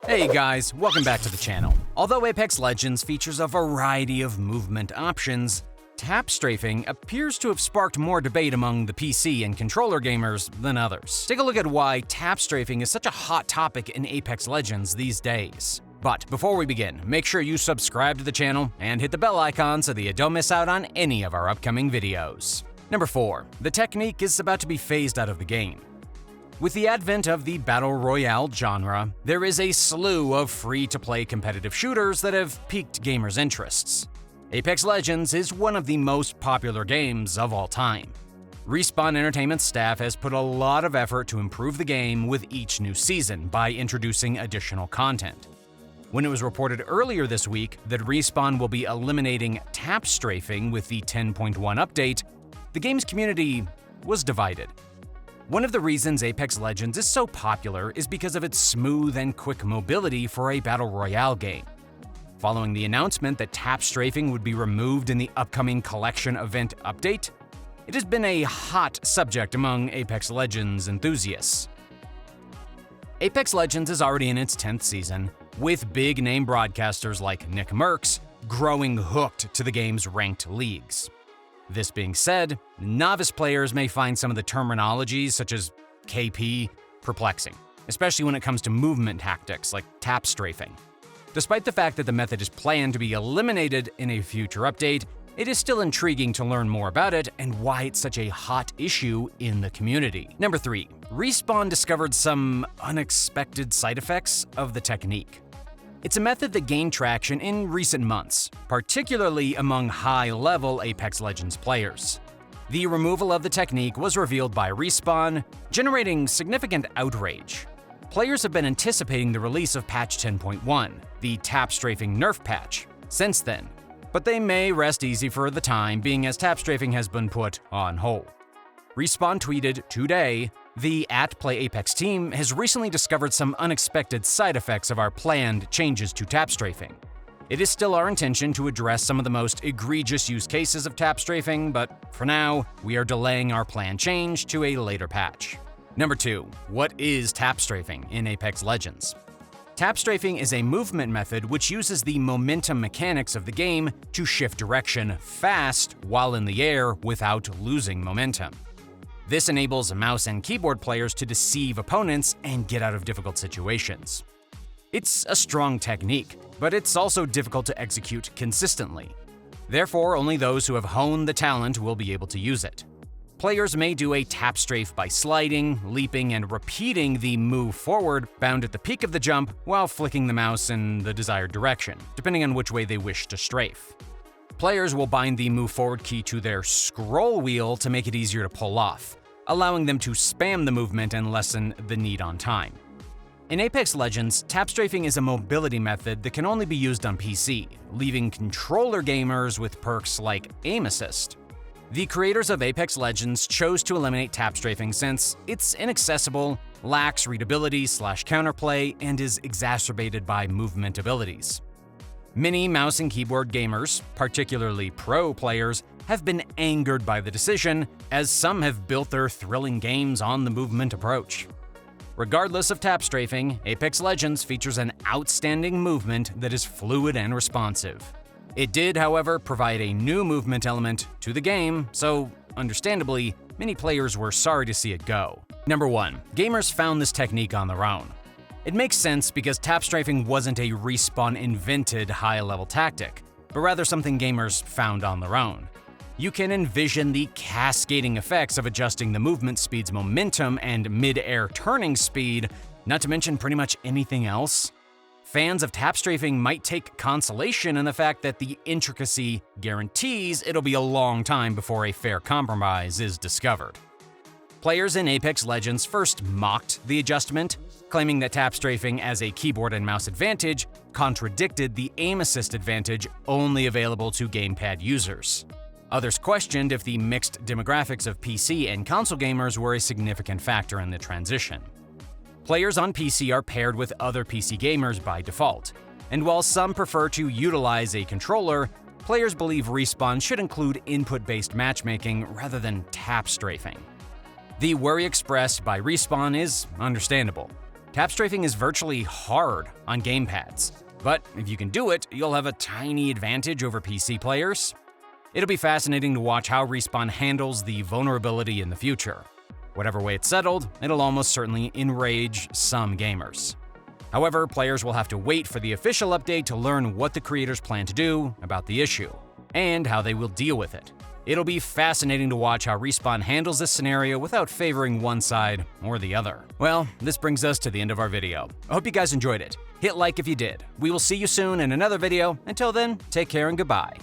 Hey guys, welcome back to the channel. Although Apex Legends features a variety of movement options, tap-strafing appears to have sparked more debate among the PC and controller gamers than others. Take a look at why tap-strafing is such a hot topic in Apex Legends these days. But before we begin, make sure you subscribe to the channel and hit the bell icon so that you don't miss out on any of our upcoming videos. Number 4. The technique is about to be phased out of the game. With the advent of the Battle Royale genre, there is a slew of free-to-play competitive shooters that have piqued gamers' interests. Apex Legends is one of the most popular games of all time. Respawn Entertainment's staff has put a lot of effort to improve the game with each new season by introducing additional content. When it was reported earlier this week that Respawn will be eliminating tap-strafing with the 10.1 update, the game's community was divided. One of the reasons Apex Legends is so popular is because of its smooth and quick mobility for a Battle Royale game. Following the announcement that tap-strafing would be removed in the upcoming Collection event update, it has been a hot subject among Apex Legends enthusiasts. Apex Legends is already in its 10th season, with big-name broadcasters like Nick Merckx growing hooked to the game's ranked leagues. This being said, novice players may find some of the terminologies, such as KP, perplexing, especially when it comes to movement tactics like tap-strafing. Despite the fact that the method is planned to be eliminated in a future update, it is still intriguing to learn more about it and why it's such a hot issue in the community. Number 3. Respawn discovered some unexpected side effects of the technique. It's a method that gained traction in recent months, particularly among high-level Apex Legends players. The removal of the technique was revealed by Respawn, generating significant outrage. Players have been anticipating the release of patch 10.1, the tap-strafing nerf patch, since then, but they may rest easy for the time being as tap-strafing has been put on hold. Respawn tweeted today, "The @PlayApex team has recently discovered some unexpected side effects of our planned changes to tap-strafing. It is still our intention to address some of the most egregious use cases of tap-strafing, but for now, we are delaying our planned change to a later patch." Number 2. What is tap-strafing in Apex Legends? Tap-strafing is a movement method which uses the momentum mechanics of the game to shift direction fast while in the air without losing momentum. This enables mouse and keyboard players to deceive opponents and get out of difficult situations. It's a strong technique, but it's also difficult to execute consistently. Therefore, only those who have honed the talent will be able to use it. Players may do a tap-strafe by sliding, leaping, and repeating the move forward bound at the peak of the jump while flicking the mouse in the desired direction, depending on which way they wish to strafe. Players will bind the move forward key to their scroll wheel to make it easier to pull off, allowing them to spam the movement and lessen the need on time. In Apex Legends, tap-strafing is a mobility method that can only be used on PC, leaving controller gamers with perks like aim assist. The creators of Apex Legends chose to eliminate tap-strafing since it's inaccessible, lacks readability/counterplay, and is exacerbated by movement abilities. Many mouse and keyboard gamers, particularly pro players, have been angered by the decision, as some have built their thrilling games on the movement approach. Regardless of tap-strafing, Apex Legends features an outstanding movement that is fluid and responsive. It did, however, provide a new movement element to the game, so, understandably, many players were sorry to see it go. Number 1. Gamers found this technique on their own. It makes sense because tap-strafing wasn't a Respawn-invented high-level tactic, but rather something gamers found on their own. You can envision the cascading effects of adjusting the movement speed's momentum and mid-air turning speed, not to mention pretty much anything else. Fans of tap-strafing might take consolation in the fact that the intricacy guarantees it'll be a long time before a fair compromise is discovered. Players in Apex Legends first mocked the adjustment, claiming that tap-strafing as a keyboard and mouse advantage contradicted the aim assist advantage only available to gamepad users. Others questioned if the mixed demographics of PC and console gamers were a significant factor in the transition. Players on PC are paired with other PC gamers by default, and while some prefer to utilize a controller, players believe Respawn should include input-based matchmaking rather than tap-strafing. The worry expressed by Respawn is understandable. Tap-strafing is virtually hard on gamepads, but if you can do it, you'll have a tiny advantage over PC players. It'll be fascinating to watch how Respawn handles the vulnerability in the future. Whatever way it's settled, it'll almost certainly enrage some gamers. However, players will have to wait for the official update to learn what the creators plan to do about the issue, and how they will deal with it. It'll be fascinating to watch how Respawn handles this scenario without favoring one side or the other. Well, this brings us to the end of our video. I hope you guys enjoyed it. Hit like if you did. We will see you soon in another video. Until then, take care and goodbye.